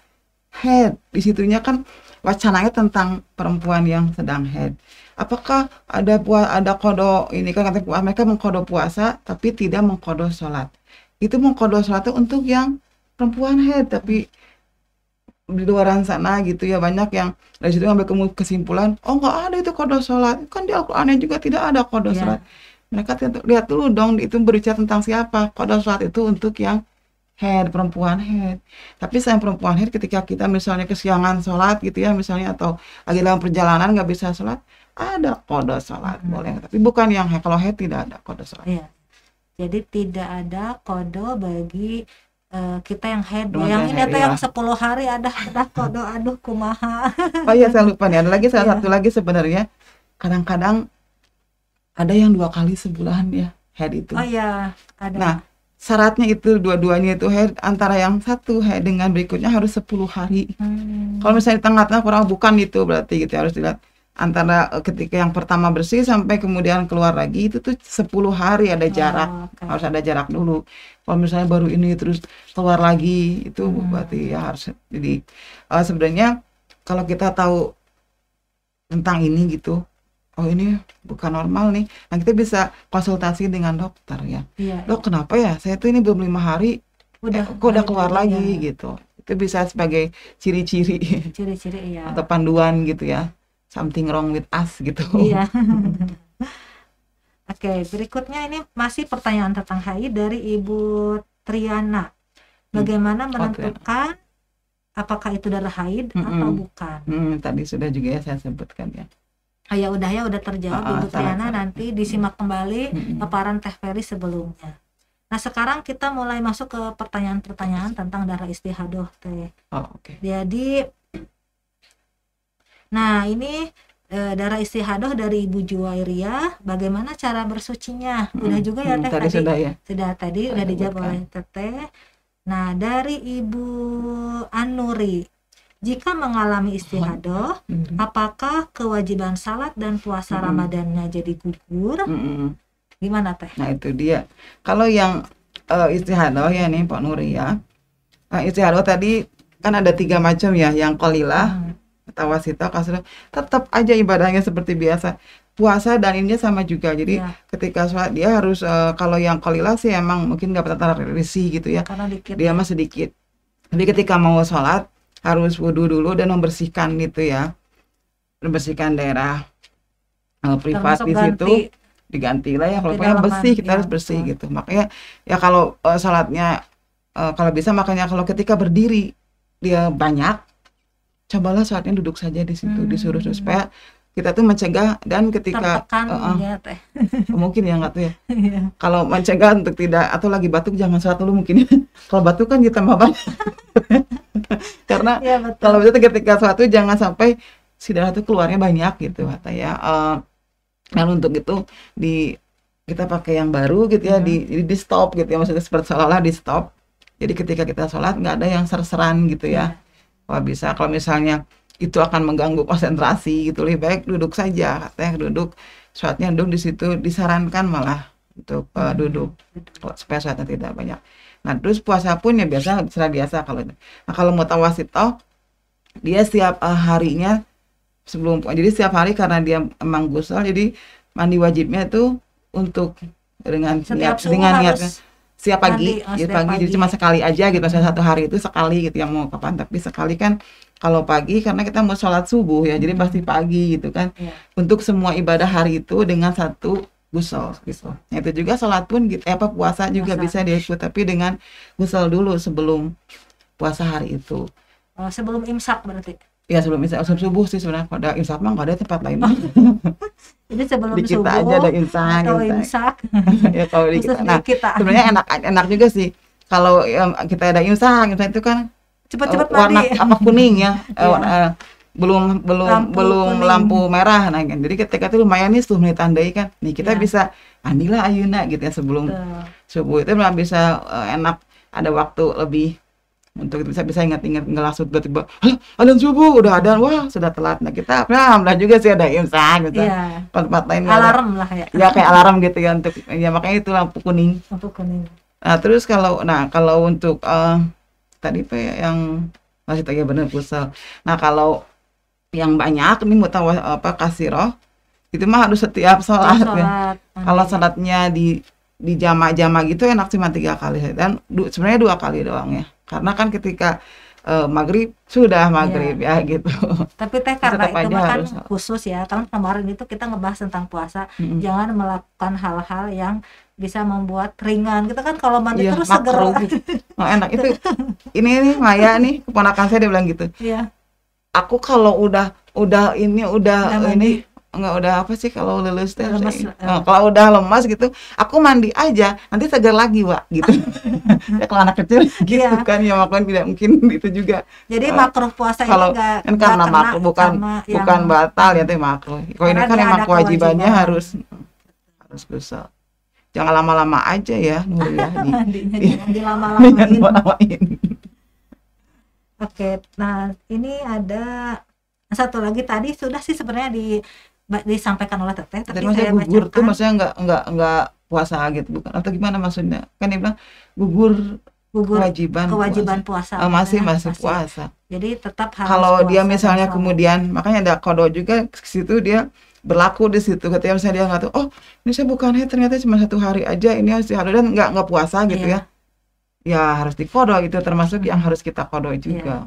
haid. Di situnya kan wacananya tentang perempuan yang sedang haid. Apakah ada kodok ini kan katanya mereka mengkodok puasa tapi tidak mengkodok sholat. Itu mengkodok sholat itu untuk yang perempuan haid, tapi di luaran sana gitu ya banyak yang dari situ ngambil kesimpulan, oh nggak ada itu kodok sholat, kan di Al-Qur'annya juga tidak ada kodok sholat. Mereka lihat dulu dong itu berbicara tentang siapa. Kodok sholat itu untuk yang haid, perempuan haid. Tapi selain perempuan haid, ketika kita misalnya kesiangan sholat gitu ya misalnya, atau lagi dalam perjalanan nggak bisa sholat, ada kodok sholat boleh. Tapi bukan yang haid. Kalau haid tidak ada kodok sholat. Iya. Jadi tidak ada kode bagi kita yang haid. Bayangin ya teh yang 10 hari ada kode, aduh kumaha. Oh iya, saya lupa nih, ada lagi satu lagi sebenarnya. Kadang-kadang ada yang 2 kali sebulan ya haid itu. Oh iya, ada. Nah, syaratnya itu dua-duanya itu haid, antara yang satu haid dengan berikutnya harus 10 hari. Kalau misalnya di tengah-tengah kurang bukan itu berarti gitu, harus dilihat antara ketika yang pertama bersih sampai kemudian keluar lagi itu tuh 10 hari ada jarak. Harus ada jarak dulu. Kalau misalnya baru ini terus keluar lagi itu berarti ya harus. Jadi sebenarnya kalau kita tahu tentang ini gitu, oh ini bukan normal nih, nah kita bisa konsultasi dengan dokter ya. Dok, kenapa ya saya tuh ini belum 5 hari kok udah keluar lagi gitu. Itu bisa sebagai ciri-ciri ya. atau panduan gitu ya, something wrong with us gitu. Iya. Oke, berikutnya ini masih pertanyaan tentang haid dari Ibu Triana. Bagaimana menentukan apakah itu darah haid atau bukan? Tadi sudah juga ya saya sebutkan ya. Ya udah terjawab Ibu Triana, nanti disimak kembali paparan Teh Feri sebelumnya. Nah, sekarang kita mulai masuk ke pertanyaan-pertanyaan tentang darah istihadah teh. Oh, oke. Jadi, nah ini darah istihadah dari Ibu Juwairiyah, bagaimana cara bersucinya? Udah juga ya teh Tadi sudah ya. Sudah tadi udah dijawab oleh Teteh. Nah, dari Ibu An-Nuri, jika mengalami istihadah, apakah kewajiban salat dan puasa Ramadannya jadi gugur? Gimana teh? Nah itu dia. Kalau yang istihadah ya nih Pak Nuri ya. Nah, istihadah tadi kan ada 3 macam ya, yang qalilah, tawasita, kasrah. Tetap aja ibadahnya seperti biasa. Puasa dan ininya sama juga. Jadi ketika sholat dia harus kalau yang qalilah sih emang mungkin nggak pernah risih gitu ya. Karena dikit. Dia mah sedikit. Tapi ketika mau sholat harus wudhu dulu dan membersihkan gitu ya. Membersihkan daerah privat di situ. Diganti lah ya, kalau pengen bersih kita harus bersih gitu. Makanya ya kalau sholatnya kalau bisa, makanya kalau ketika berdiri dia banyak, cobalah sholatnya duduk saja di situ, disuruh supaya kita tuh mencegah, dan ketika teh. mungkin ya nggak tuh ya. Kalau mencegah untuk tidak, atau lagi batuk jangan sholat dulu mungkin. Kalau batuk kan kita tambah banyak. Karena kalau itu ketika sholat tuh jangan sampai si darah tuh keluarnya banyak gitu kata ya. Nah untuk itu kita pakai yang baru gitu ya, di stop gitu ya, maksudnya seperti seolah-olah di stop. Jadi ketika kita sholat nggak ada yang ser-seran gitu ya. Wah bisa, kalau misalnya itu akan mengganggu konsentrasi gitu, lebih baik duduk saja, katanya duduk, sholatnya duduk di situ, disarankan malah untuk duduk supaya sholatnya tidak banyak. Nah terus puasa pun ya biasa, secara biasa kalau. Nah kalau mutawasitoh dia setiap harinya sebelum, jadi setiap hari karena dia emang gusel, jadi mandi wajibnya itu untuk dengan niat siap pagi, jadi cuma sekali aja gitu, misalnya 1 hari itu sekali gitu ya, mau kapan, tapi sekali kan kalau pagi karena kita mau sholat subuh ya, jadi pasti pagi gitu kan, untuk semua ibadah hari itu dengan 1 gusel gitu. Nah, itu juga sholat pun gitu, puasa juga bisa diikut, tapi dengan gusel dulu sebelum puasa hari itu. Sebelum imsak berarti? Ya sebelum subuh sih sebenarnya. Pada imsak mah nggak ada tempat lain. Jadi sebelum di kita subuh aja ada imsak. Ya kalau di kita. Nah, sebenarnya enak juga sih. Kalau kita ada imsak itu kan cepat-cepat warna kuning ya. Belum lampu kuning. merah. Nah, jadi ketika itu lumayan nih tuh ditandai kan. Nih kita bisa mandilah ayeuna gitu ya sebelum subuh, itu bisa enak, ada waktu lebih untuk bisa ingat-ingat, nggak langsung tiba-tiba adzan subuh udah adzan, wah sudah telat. Nah kita alhamdulillah juga sih ada imsak gitu. Tempat lain alarm lah ya. Ya kayak alarm gitu ya, untuk ya makanya itu lampu kuning. Nah terus kalau untuk tadi yang masih tadi benar pusal. Nah kalau yang banyak ini kasirah itu mah harus setiap sholat ya. Kalau sholatnya di jama-jama gitu enak cuma 3 kali, dan sebenarnya 2 kali doang ya. Karena kan ketika maghrib sudah maghrib ya gitu. Tapi teh karena itu kan khusus ya, kan kemarin itu kita ngebahas tentang puasa, jangan melakukan hal-hal yang bisa membuat ringan. Kita kan kalau mandi terus seger. Gitu. Nah, enak itu. Ini Maya nih keponakan saya, dia bilang gitu. Iya. Aku kalau udah ini nggak udah apa sih kalau lulus teh, kalau udah lemas gitu aku mandi aja nanti segar lagi Wak gitu. Ya kalau anak kecil gitu kan ya, makanya tidak mungkin itu juga. Jadi makruh puasa kalau ini nggak karena makruh bukan batal ya teh makruh. Kalau ini kan emang kewajibannya harus gusel. Jangan lama-lama aja ya Nur ya. Dilama-lamain. Oke, nah ini ada satu lagi, tadi sudah sih sebenarnya disampaikan oleh Teteh, tapi saya gugur tuh maksudnya nggak puasa gitu bukan, atau gimana maksudnya? Kan dia bilang gugur kewajiban puasa. Masih puasa. Jadi tetap harus kalau dia misalnya kemudian, makanya ada kodo juga ke situ, dia berlaku di situ ketika misalnya dia nggak tahu, oh ini saya bukan ternyata cuma 1 hari aja, ini harus dan nggak puasa gitu ya harus dikodo, itu termasuk yang harus kita kodo juga.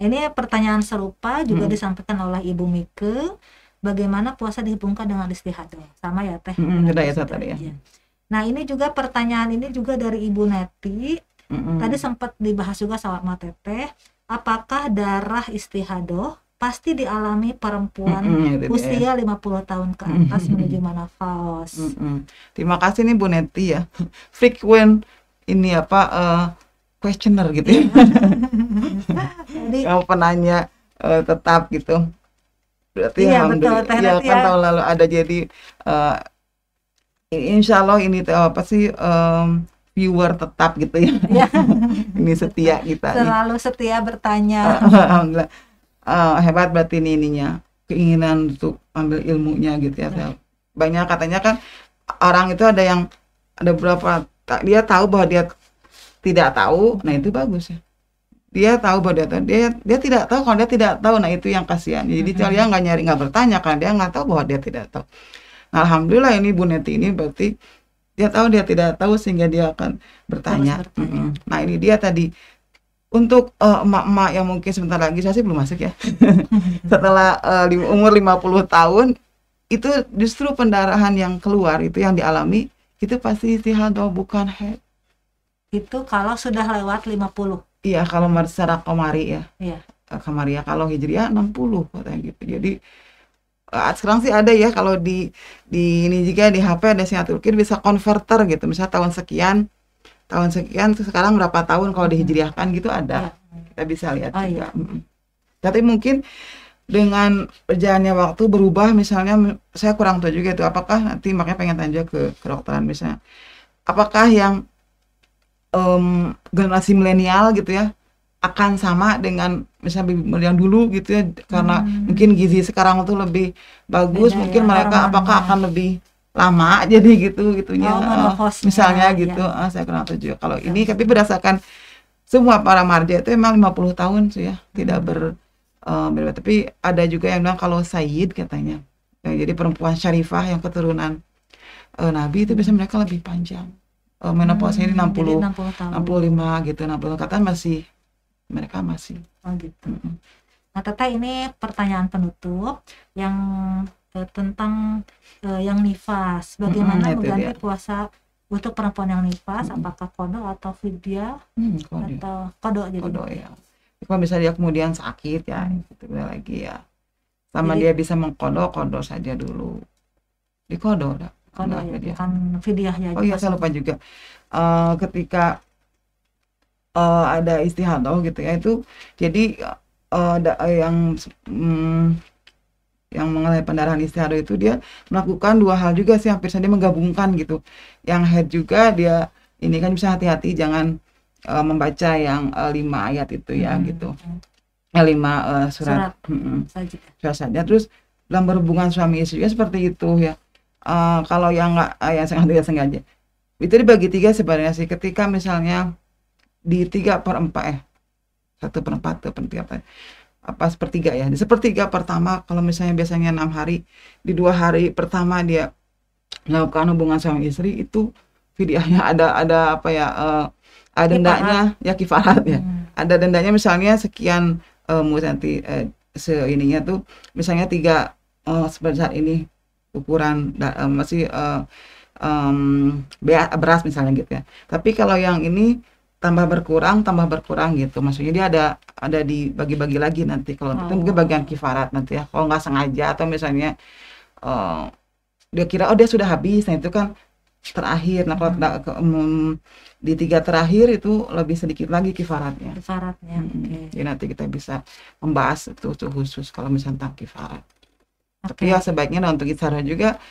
Ini pertanyaan serupa juga disampaikan oleh Ibu Mike. Bagaimana puasa dihubungkan dengan istihadah? Sama ya Teh? Sudah ya tadi ya. Nah ini juga pertanyaan ini juga dari Ibu Neti. Tadi sempat dibahas juga sama Teteh. Apakah darah istihadah pasti dialami perempuan itu dia. usia 50 tahun ke atas menuju menopause. Terima kasih nih Bu Neti ya. Frequent ini questioner gitu ya. Jadi Yang penanya tetap gitu. Berarti iya, betul, alhamdulillah. Teh Iya Neti kan ya. tahun lalu ada, jadi insya Allah ini viewer tetap gitu ya. Iya. Ini setia kita nih. Selalu setia bertanya. Alhamdulillah. Hebat berarti ininya, keinginan untuk ambil ilmunya gitu ya. Banyak katanya kan orang itu ada beberapa dia tahu bahwa dia tidak tahu, nah itu bagus ya. Dia tahu bahwa dia tidak tahu, kalau dia tidak tahu, nah itu yang kasihan. Jadi dia nggak bertanya karena dia nggak tahu bahwa dia tidak tahu. Nah, alhamdulillah ini Bu Neti ini berarti dia tahu dia tidak tahu sehingga dia akan bertanya. Nah ini dia tadi untuk emak-emak yang mungkin sebentar lagi, saya sih belum masuk ya. Setelah umur 50 tahun itu justru pendarahan yang keluar itu yang dialami itu pasti istihadah bukan haid. Itu kalau sudah lewat 50. Iya, kalau secara komari ya. Iya. Komari ya, kalau hijriah 60 katanya gitu. Jadi sekarang sih ada ya, kalau di ini juga di HP ada Sinatul Kir bisa konverter gitu. Misalnya tahun sekian sekarang berapa tahun kalau dihijriahkan gitu ada. Kita bisa lihat juga. Tapi mungkin dengan berjalannya waktu berubah, misalnya saya kurang tahu juga itu apakah nanti, makanya pengen tanya ke kedokteran misalnya. Apakah yang generasi milenial gitu ya akan sama dengan misalnya yang dulu gitu ya, karena mungkin gizi sekarang itu lebih bagus, beda mungkin ya, mereka apakah akan lebih lama jadi gitunya misalnya gitu. Saya kurang tahu juga kalau ini, tapi berdasarkan semua para marja itu emang 50 tahun sih ya, tidak berbeda. Tapi ada juga yang bilang kalau sayyid katanya, jadi perempuan syarifah yang keturunan Nabi itu bisa mereka lebih panjang. Menopause ini 65 gitu, 60 kata mereka masih. Gitu. Nah, Teteh, ini pertanyaan penutup yang tentang yang nifas. Bagaimana mengganti puasa untuk perempuan yang nifas? Apakah qada atau fidyah? Atau qada jadi? Qada ya. Kalau misalnya dia kemudian sakit ya, itu lagi ya. Sama jadi, dia bisa mengqada saja dulu. Di qada qada ya, bukan fidyah ya. Oh iya, saya lupa juga. Ketika ada istihadah gitu ya, itu jadi yang mengalami pendarahan istihadah itu dia melakukan dua hal juga sih, hampir saja menggabungkan gitu. Yang haid juga dia ini kan bisa hati-hati jangan membaca yang 5 ayat itu ya gitu. 5 surat saja. Terus dalam berhubungan suami istri juga seperti itu ya. Kalau yang nggak yang sengaja itu dibagi 3 sebenarnya sih. Ketika misalnya di 3/4 1/4 apa sepertiga ya, di sepertiga pertama kalau misalnya biasanya 6 hari, di 2 hari pertama dia melakukan hubungan suami istri, itu fidyahnya ada apa ya, ada dendanya ya, kifarat ya, ada dendanya misalnya sekian nanti seininya tuh misalnya 3 sebesar ini ukuran masih beras misalnya gitu ya. Tapi kalau yang ini tambah berkurang gitu, maksudnya dia ada dibagi-bagi lagi nanti. Kalau itu mungkin bagian kifarat nanti ya, kalau nggak sengaja atau misalnya dia kira dia sudah habis, nah itu kan terakhir. Nah kalau di 3 terakhir itu lebih sedikit lagi kifaratnya. Okay. Jadi nanti kita bisa membahas itu khusus kalau misalnya tentang kifarat. Tapi ya sebaiknya untuk istihadah juga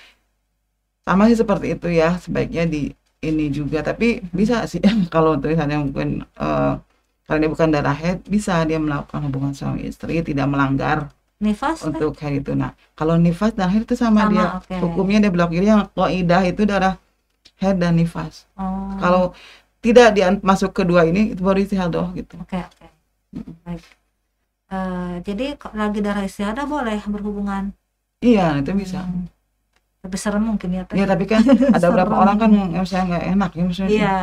sama sih seperti itu ya, sebaiknya di ini juga. Tapi bisa sih kalau untuk misalnya mungkin kalau dia bukan darah haid, bisa dia melakukan hubungan suami istri tidak melanggar nifas untuk haid itu. Nah kalau nifas dan haid itu sama dia hukumnya, dia belok kiri. Yang qaidah itu darah haid dan nifas. Kalau tidak dia masuk kedua ini, itu baru istihadah gitu. Baik. Jadi lagi darah istihadah boleh berhubungan? Iya, itu bisa. Tapi serem mungkin ya. Iya, tapi kan ada beberapa orang kan yang saya nggak enak ya misalnya. Iya,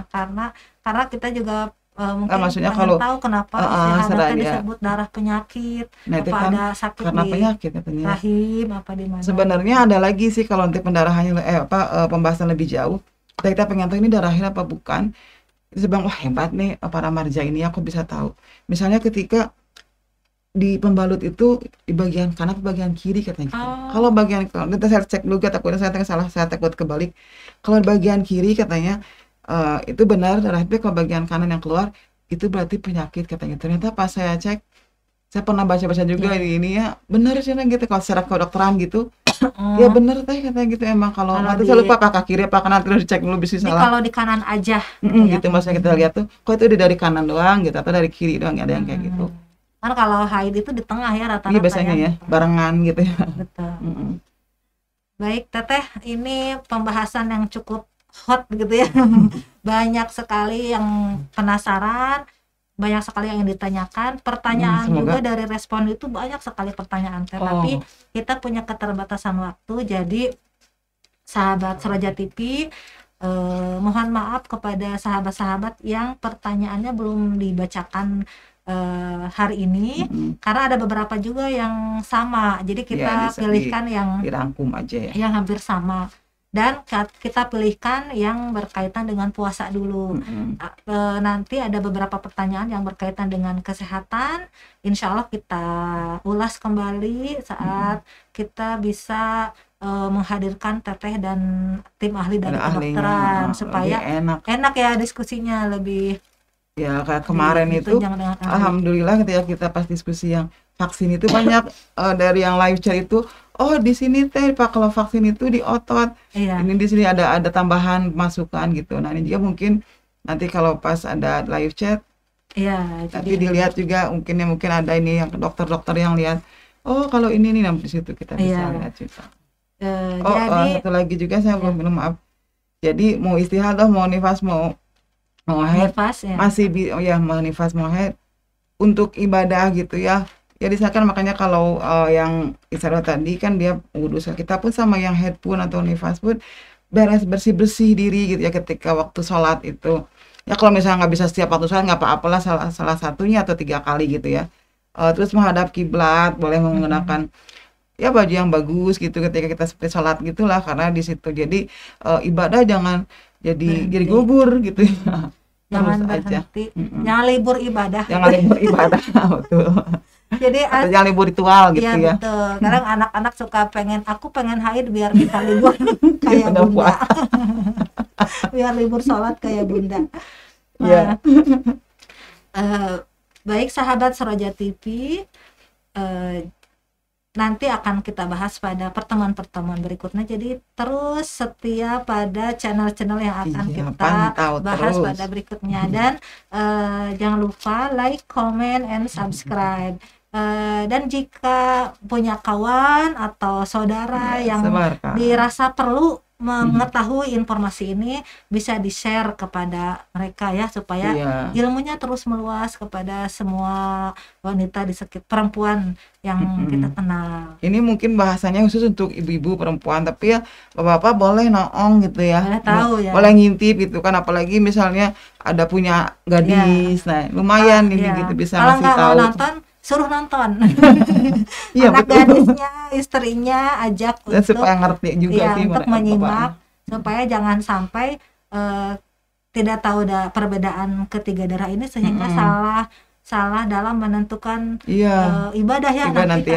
karena kita juga mungkin maksudnya kalau tahu kenapa istihadah disebut darah penyakit. Nah, itu apa kan ada sakit karena di penyakit katanya. Rahim apa di mana? Sebenarnya ada lagi sih kalau nanti pendarahannya pembahasan lebih jauh. Kita pengen tahu ini darah haid apa bukan. Itu sebang wah hebat nih para marja ini, aku bisa tahu. Misalnya ketika di pembalut itu di bagian kanan atau bagian kiri katanya gitu. Oh. Kalau bagian nanti saya cek dulu, takutnya saya salah, saya takut kebalik. Kalau bagian kiri katanya itu benar darah haid, kalau bagian kanan yang keluar itu berarti penyakit katanya. Ternyata pas saya cek, saya pernah baca-baca juga di ini ya, benar sih gitu kalau secara kedokteran gitu. Ya bener teh katanya gitu emang kalau nanti saya lupa apakah kiri apa kanan, terus dicek dulu bisa Ini salah. kalau di kanan aja Gitu maksudnya kita lihat tuh, kok itu dari kanan doang gitu atau dari kiri doang, ada yang kayak gitu. Kan kalau haid itu di tengah ya rata-rata. Iya biasanya ya, barengan gitu ya. Betul. Baik Teteh, ini pembahasan yang cukup hot gitu ya. Banyak sekali yang penasaran, banyak sekali yang ditanyakan, pertanyaan juga dari respon itu banyak sekali pertanyaan. Tapi kita punya keterbatasan waktu, jadi sahabat Soroja TV mohon maaf kepada sahabat-sahabat yang pertanyaannya belum dibacakan hari ini, karena ada beberapa juga yang sama, jadi kita pilihkan yang dirangkum aja ya, yang hampir sama, dan kita pilihkan yang berkaitan dengan puasa dulu. Nanti ada beberapa pertanyaan yang berkaitan dengan kesehatan, insya Allah kita ulas kembali saat kita bisa menghadirkan Teteh dan tim ahli dari kedokteran, supaya enak ya diskusinya, lebih ya kayak kemarin itu alhamdulillah ketika kita pas diskusi yang vaksin itu banyak dari yang live chat itu, oh di sini teh Pak kalau vaksin itu di otot, ini di sini ada tambahan masukan gitu. Nah ini juga mungkin nanti kalau pas ada live chat tapi dilihat juga mungkin ada ini yang dokter-dokter yang lihat, oh kalau ini nih di situ kita bisa lihat juga. Jadi satu lagi juga saya belum minum, maaf, jadi mau istihadah mau nifas mau haid masih mau nifas mau haid untuk ibadah gitu ya disarankan. Makanya kalau yang istihadah tadi kan dia wudhu, kita pun sama yang haid pun atau nifas pun bersih diri gitu ya ketika waktu sholat itu ya. Kalau misalnya nggak bisa setiap waktu sholat nggak apa-apalah, salah satunya atau 3 kali gitu ya. Terus menghadap kiblat, boleh menggunakan ya baju yang bagus gitu ketika kita seperti sholat gitulah, karena di situ jadi ibadah jangan jadi gubur gitu ya. Jangan berhenti, jangan libur ibadah. Betul. Jadi jangan libur ritual gitu ya. Betul. Kadang anak-anak suka aku pengen haid biar bisa libur kayak bunda. Biar libur sholat kayak bunda. Baik sahabat Soroja TV, nanti akan kita bahas pada pertemuan-pertemuan berikutnya. Jadi terus setia pada channel-channel yang akan kita bahas pada berikutnya. Dan jangan lupa like, comment, and subscribe. Dan jika punya kawan atau saudara yang dirasa perlu mengetahui informasi ini, bisa di-share kepada mereka ya, supaya ilmunya terus meluas kepada semua wanita di sekitar perempuan yang kita kenal. Ini mungkin bahasanya khusus untuk ibu-ibu perempuan, tapi ya bapak-bapak boleh noong gitu ya, boleh tahu ya, boleh ngintip gitu kan, apalagi misalnya ada punya gadis, nah lumayan ini gitu bisa ngasih tahu. Kalau nggak mau nonton, suruh nonton. Anak gadisnya, istrinya ajak untuk supaya ngerti juga untuk menyimak, supaya jangan sampai tidak tahu perbedaan ketiga darah ini sehingga salah dalam menentukan ibadah ya nanti.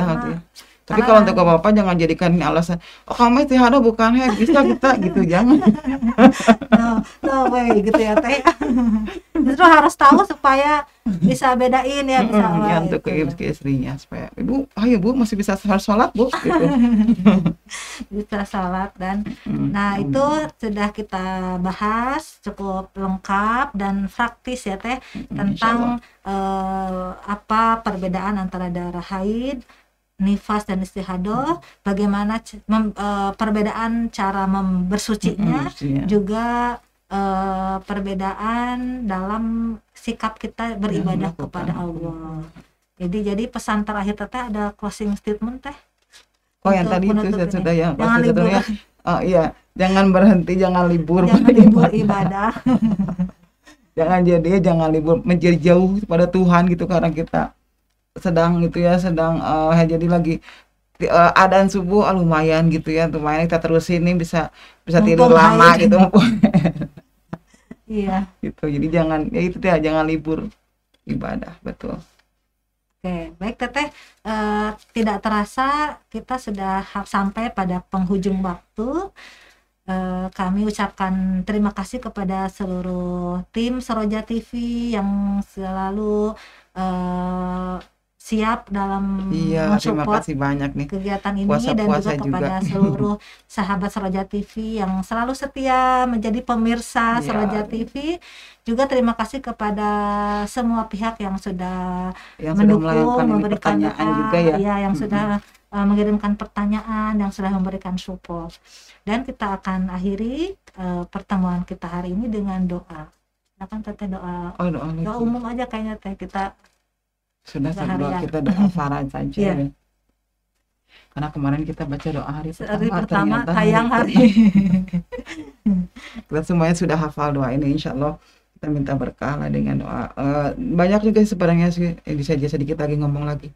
Tapi kalau untuk bapak jangan jadikan ini alasan, oh kamu istihadah bukan haid, bisa kita gitu, jangan. No way gitu ya teh. Justru harus tahu supaya bisa bedain ya, bisa untuk ke istrinya, supaya ibu, ayo bu masih bisa sholat bu gitu. Bisa sholat. Dan nah itu sudah kita bahas cukup lengkap dan praktis ya teh, tentang apa perbedaan antara darah haid, nifas dan istihadah, bagaimana perbedaan cara bersucinya, juga perbedaan dalam sikap kita beribadah kepada Allah. Jadi pesan terakhir Teteh ada closing statement teh. Yang tadi itu sudah ya, jangan libur. Jangan berhenti, jangan libur ibadah. Jangan libur menjadi jauh pada Tuhan gitu, karena kita sedang jadi lagi adzan subuh lumayan gitu ya, lumayan kita terusin nih bisa tidur lama gitu. Iya gitu, jadi jangan libur ibadah. Betul. Oke, baik Teteh. Tidak terasa kita sudah sampai pada penghujung waktu. Kami ucapkan terima kasih kepada seluruh tim Seroja TV yang selalu siap dalam Iya, terima mensupport kasih banyak nih. kegiatan ini, dan Puasa-puasa juga kepada juga. seluruh sahabat Seroja TV yang selalu setia menjadi pemirsa Iya. Seroja TV. Juga terima kasih kepada semua pihak yang sudah Yang sudah mendukung, melayangkan ini memberikan pertanyaan doa, juga ya. ya, yang Mm-mm. sudah mengirimkan pertanyaan, yang sudah memberikan support. Dan kita akan akhiri pertemuan kita hari ini dengan doa. Silakan Teteh, doa Oh, doa doa lagi. umum aja kayaknya Teh, kita Sudah doa doa harian. kita doa farad saja Iya. ya. Karena kemarin kita baca doa hari Hari pertama, pertama ternyata tayang hari kita semuanya sudah hafal doa ini, insya Allah kita minta berkah lah dengan doa. Banyak juga sebenarnya sih, bisa sedikit lagi ngomong lagi.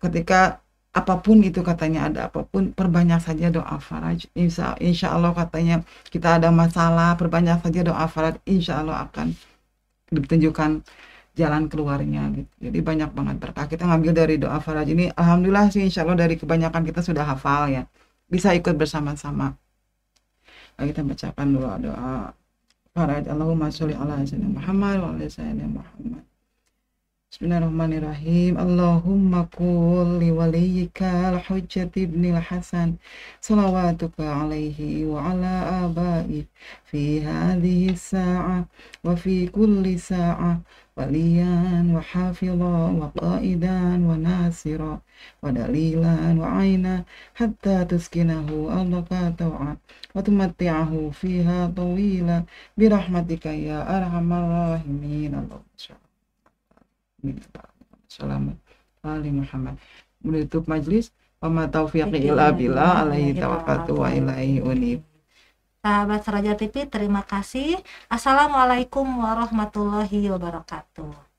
Ketika apapun itu katanya, ada apapun, perbanyak saja doa faraj. Insya Allah katanya kita ada masalah, perbanyak saja doa faraj, insya Allah akan ditunjukkan jalan keluarnya gitu. Jadi banyak banget berkah. Kita ngambil dari doa faraj ini, alhamdulillah sih, insya Allah dari kebanyakan kita sudah hafal ya, bisa ikut bersama-sama. Kita bacakan doa faraj. Allahumma sholli ala sayyidina Muhammad wa ala sayyidina Muhammad. Bismillahirrahmanirrahim. Allahumma qul li waliyika al-hujjati ibnil Hasan salawatuka alaihi wa ala abai fi hadhihi sa'a wa fi kulli sa'a waliyan wa hafidha wa qa'idan wa nasira wa dalilan wa aina hatta tuskinahu ardaka taw'a wa tumatti'ahu fiha tawila birahmatika ya arhamar rahimin. Allahumma Assalamualaikum Ali Muhammad. Menutup majlis, wa ma taufiqi illa billah, alaihi tawakkaltu wa ilaihi unib. Sahabat Seroja TV, terima kasih. Assalamualaikum warahmatullahi wabarakatuh.